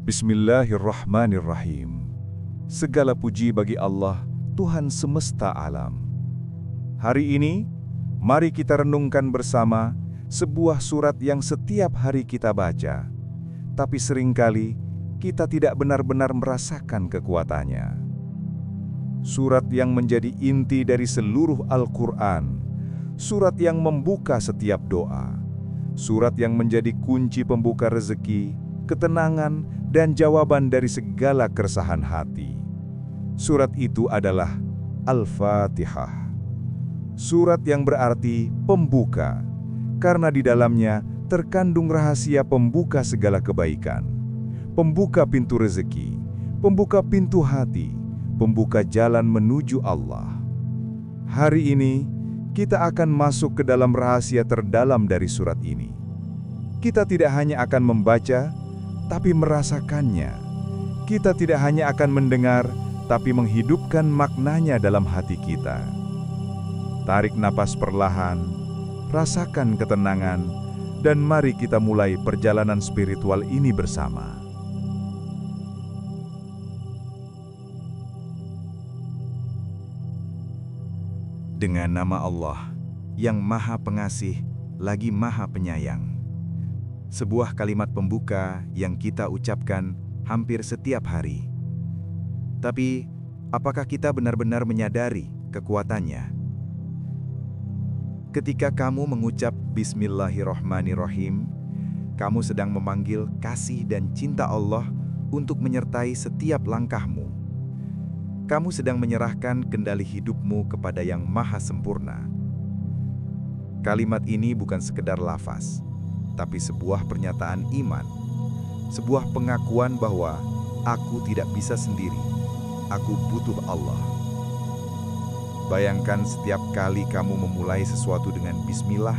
Bismillahirrahmanirrahim. Segala puji bagi Allah, Tuhan semesta alam. Hari ini, mari kita renungkan bersama sebuah surat yang setiap hari kita baca, tapi seringkali kita tidak benar-benar merasakan kekuatannya. Surat yang menjadi inti dari seluruh Al-Quran, surat yang membuka setiap doa, surat yang menjadi kunci pembuka rezeki, ketenangan, dan jawaban dari segala keresahan hati. Surat itu adalah Al-Fatihah. Surat yang berarti pembuka, karena di dalamnya terkandung rahasia pembuka segala kebaikan, pembuka pintu rezeki, pembuka pintu hati, pembuka jalan menuju Allah. Hari ini, kita akan masuk ke dalam rahasia terdalam dari surat ini. Kita tidak hanya akan membaca, tapi merasakannya. Kita tidak hanya akan mendengar, tapi menghidupkan maknanya dalam hati kita. Tarik napas perlahan, rasakan ketenangan, dan mari kita mulai perjalanan spiritual ini bersama. Dengan nama Allah, yang Maha Pengasih, lagi Maha Penyayang. Sebuah kalimat pembuka yang kita ucapkan hampir setiap hari. Tapi, apakah kita benar-benar menyadari kekuatannya? Ketika kamu mengucap Bismillahirrahmanirrahim, kamu sedang memanggil kasih dan cinta Allah untuk menyertai setiap langkahmu. Kamu sedang menyerahkan kendali hidupmu kepada Yang Maha Sempurna. Kalimat ini bukan sekedar lafaz, tapi sebuah pernyataan iman, sebuah pengakuan bahwa aku tidak bisa sendiri, aku butuh Allah. Bayangkan setiap kali kamu memulai sesuatu dengan bismillah,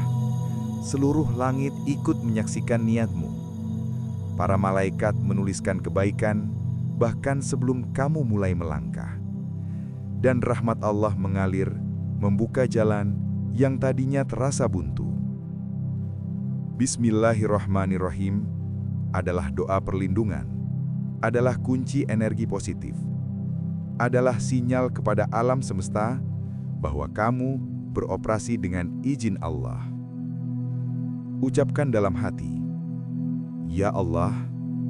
seluruh langit ikut menyaksikan niatmu. Para malaikat menuliskan kebaikan, bahkan sebelum kamu mulai melangkah. Dan rahmat Allah mengalir, membuka jalan yang tadinya terasa buntu. Bismillahirrahmanirrahim adalah doa perlindungan, adalah kunci energi positif, adalah sinyal kepada alam semesta bahwa kamu beroperasi dengan izin Allah. Ucapkan dalam hati, "Ya Allah,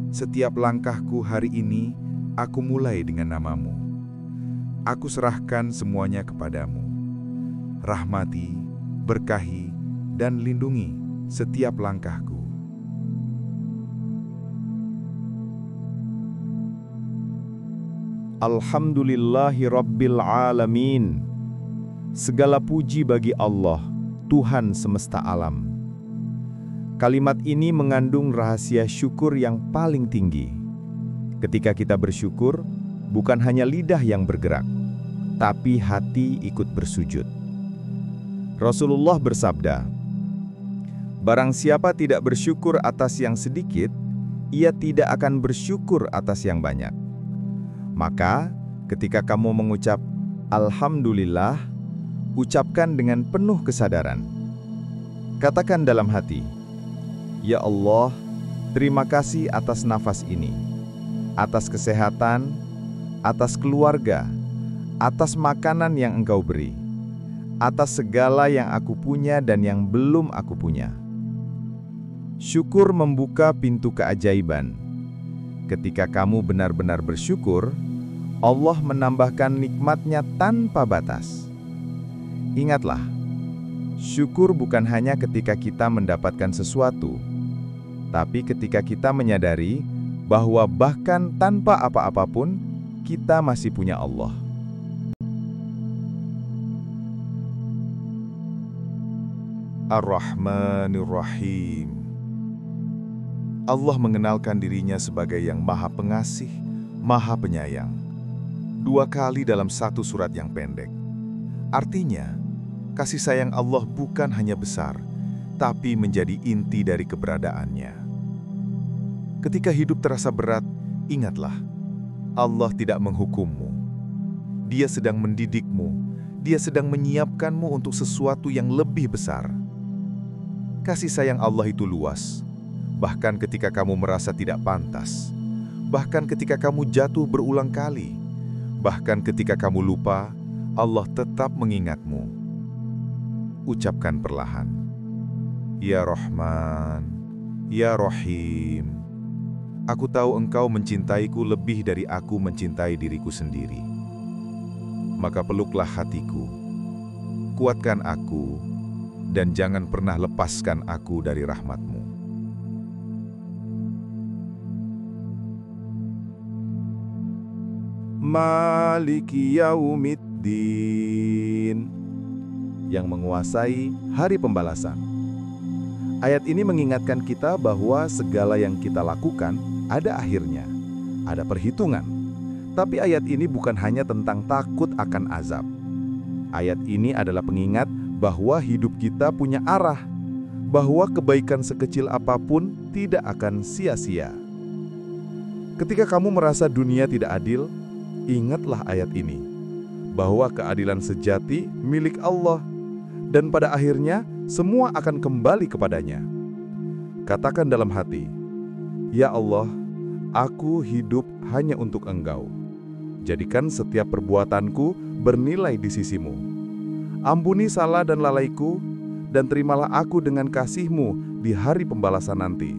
setiap langkahku hari ini aku mulai dengan nama-Mu. Aku serahkan semuanya kepadamu. Rahmati, berkahi, dan lindungi setiap langkahku." Alhamdulillahi Rabbil Alamin. Segala puji bagi Allah, Tuhan semesta alam. Kalimat ini mengandung rahasia syukur yang paling tinggi. Ketika kita bersyukur, bukan hanya lidah yang bergerak, tapi hati ikut bersujud. Rasulullah bersabda, "Barang siapa tidak bersyukur atas yang sedikit, ia tidak akan bersyukur atas yang banyak." Maka, ketika kamu mengucap Alhamdulillah, ucapkan dengan penuh kesadaran. Katakan dalam hati, "Ya Allah, terima kasih atas nafas ini, atas kesehatan, atas keluarga, atas makanan yang Engkau beri, atas segala yang aku punya dan yang belum aku punya." Syukur membuka pintu keajaiban. Ketika kamu benar-benar bersyukur, Allah menambahkan nikmat-Nya tanpa batas. Ingatlah, syukur bukan hanya ketika kita mendapatkan sesuatu, tapi ketika kita menyadari bahwa bahkan tanpa apa-apa pun, kita masih punya Allah. Ar-Rahmanir-Rahim. Allah mengenalkan dirinya sebagai Yang Maha Pengasih, Maha Penyayang. 2 kali dalam satu surat yang pendek. Artinya, kasih sayang Allah bukan hanya besar, tapi menjadi inti dari keberadaannya. Ketika hidup terasa berat, ingatlah, Allah tidak menghukummu. Dia sedang mendidikmu, Dia sedang menyiapkanmu untuk sesuatu yang lebih besar. Kasih sayang Allah itu luas, bahkan ketika kamu merasa tidak pantas, bahkan ketika kamu jatuh berulang kali, bahkan ketika kamu lupa, Allah tetap mengingatmu. Ucapkan perlahan, Ya Rahman, Ya Rahim. Aku tahu Engkau mencintaiku lebih dari aku mencintai diriku sendiri. Maka peluklah hatiku, kuatkan aku, dan jangan pernah lepaskan aku dari rahmat-Mu. Maliki Yaumiddin, yang menguasai hari pembalasan. Ayat ini mengingatkan kita bahwa segala yang kita lakukan ada akhirnya, ada perhitungan. Tapi ayat ini bukan hanya tentang takut akan azab. Ayat ini adalah pengingat bahwa hidup kita punya arah, bahwa kebaikan sekecil apapun tidak akan sia-sia. Ketika kamu merasa dunia tidak adil, ingatlah ayat ini, bahwa keadilan sejati milik Allah, dan pada akhirnya semua akan kembali kepadanya. Katakan dalam hati, Ya Allah, aku hidup hanya untuk Engkau. Jadikan setiap perbuatanku bernilai di sisi-Mu. Ampuni salah dan lalaiku, dan terimalah aku dengan kasih-Mu di hari pembalasan nanti.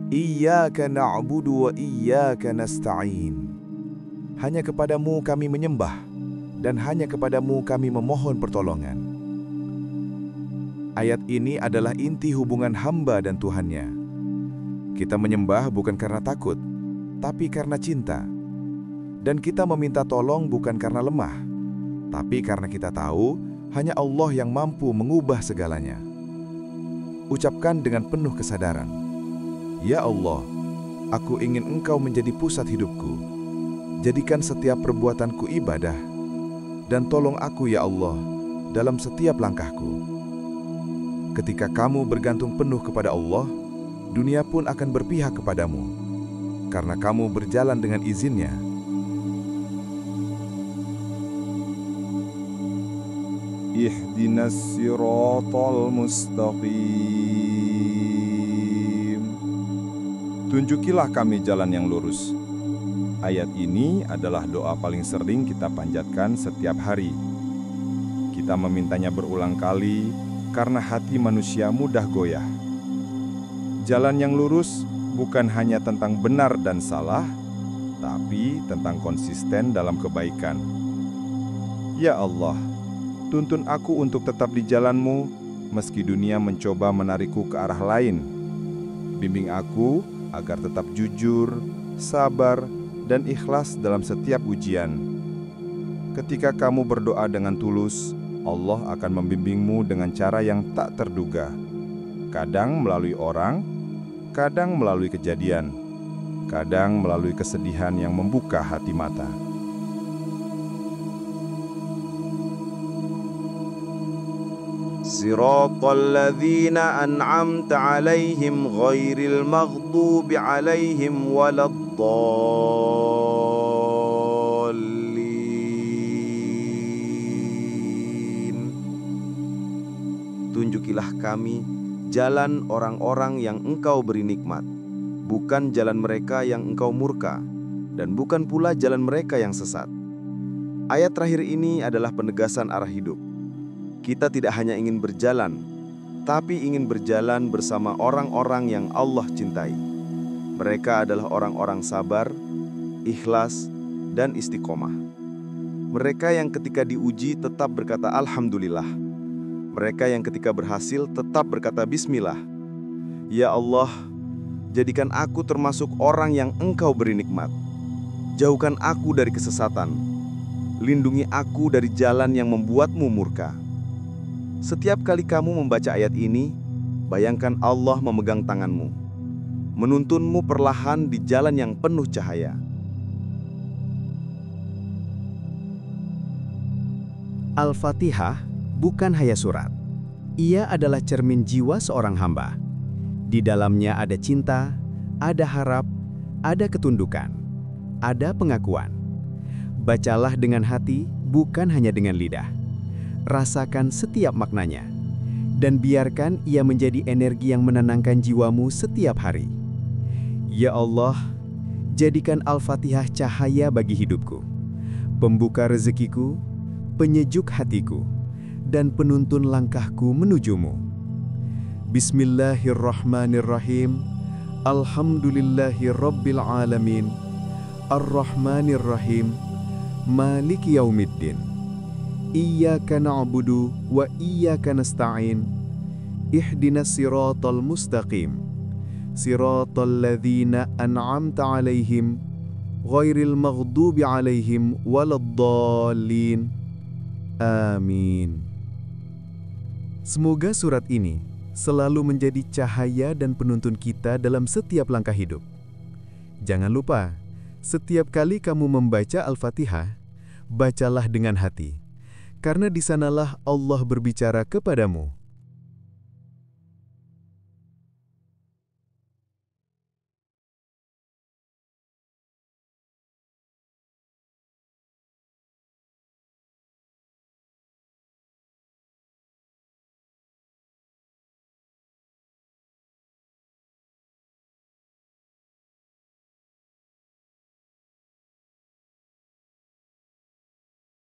Iyyaka na'budu wa iyyaka nasta'in. Hanya kepadamu kami menyembah, dan hanya kepadamu kami memohon pertolongan. Ayat ini adalah inti hubungan hamba dan Tuhannya. Kita menyembah bukan karena takut, tapi karena cinta. Dan kita meminta tolong bukan karena lemah, tapi karena kita tahu hanya Allah yang mampu mengubah segalanya. Ucapkan dengan penuh kesadaran, Ya Allah, aku ingin Engkau menjadi pusat hidupku. Jadikan setiap perbuatanku ibadah, dan tolong aku ya Allah dalam setiap langkahku. Ketika kamu bergantung penuh kepada Allah, dunia pun akan berpihak kepadamu, karena kamu berjalan dengan izin-Nya. Ihdinas siratal mustaqim. Tunjukilah kami jalan yang lurus. Ayat ini adalah doa paling sering kita panjatkan setiap hari. Kita memintanya berulang kali karena hati manusia mudah goyah. Jalan yang lurus bukan hanya tentang benar dan salah, tapi tentang konsisten dalam kebaikan. Ya Allah, tuntun aku untuk tetap di jalan-Mu, meski dunia mencoba menarikku ke arah lain. Bimbing aku agar tetap jujur, sabar, dan ikhlas dalam setiap ujian. Ketika kamu berdoa dengan tulus, Allah akan membimbingmu dengan cara yang tak terduga. Kadang melalui orang, kadang melalui kejadian, kadang melalui kesedihan yang membuka hati mata. Siratal ladzina an'amta 'alaihim ghairil maghdubi 'alaihim waladdallin. Tunjukilah kami jalan orang-orang yang Engkau beri nikmat, bukan jalan mereka yang Engkau murka, dan bukan pula jalan mereka yang sesat. Ayat terakhir ini adalah penegasan arah hidup. Kita tidak hanya ingin berjalan, tapi ingin berjalan bersama orang-orang yang Allah cintai. Mereka adalah orang-orang sabar, ikhlas, dan istiqomah. Mereka yang ketika diuji tetap berkata Alhamdulillah. Mereka yang ketika berhasil tetap berkata Bismillah. Ya Allah, jadikan aku termasuk orang yang Engkau beri nikmat. Jauhkan aku dari kesesatan. Lindungi aku dari jalan yang membuat-Mu murka. Setiap kali kamu membaca ayat ini, bayangkan Allah memegang tanganmu, menuntunmu perlahan di jalan yang penuh cahaya. Al-Fatihah bukan hanya surat. Ia adalah cermin jiwa seorang hamba. Di dalamnya ada cinta, ada harap, ada ketundukan, ada pengakuan. Bacalah dengan hati, bukan hanya dengan lidah. Rasakan setiap maknanya. dan biarkan ia menjadi energi yang menenangkan jiwamu setiap hari. Ya Allah, jadikan Al-Fatihah cahaya bagi hidupku, pembuka rezekiku, penyejuk hatiku, dan penuntun langkahku menujumu. Bismillahirrahmanirrahim. Alhamdulillahi Rabbil Alamin. Ar-Rahmanir-Rahim. Maliki Yaumiddin. Iyyaka na'budu wa iyyaka nasta'in. Ihdinas siratal mustaqim. Siratal ladzina an'amta 'alaihim ghairil maghdubi 'alaihim waladdallin. Amin. Semoga surat ini selalu menjadi cahaya dan penuntun kita dalam setiap langkah hidup. Jangan lupa, setiap kali kamu membaca Al-Fatihah, bacalah dengan hati, karena di sanalah Allah berbicara kepadamu.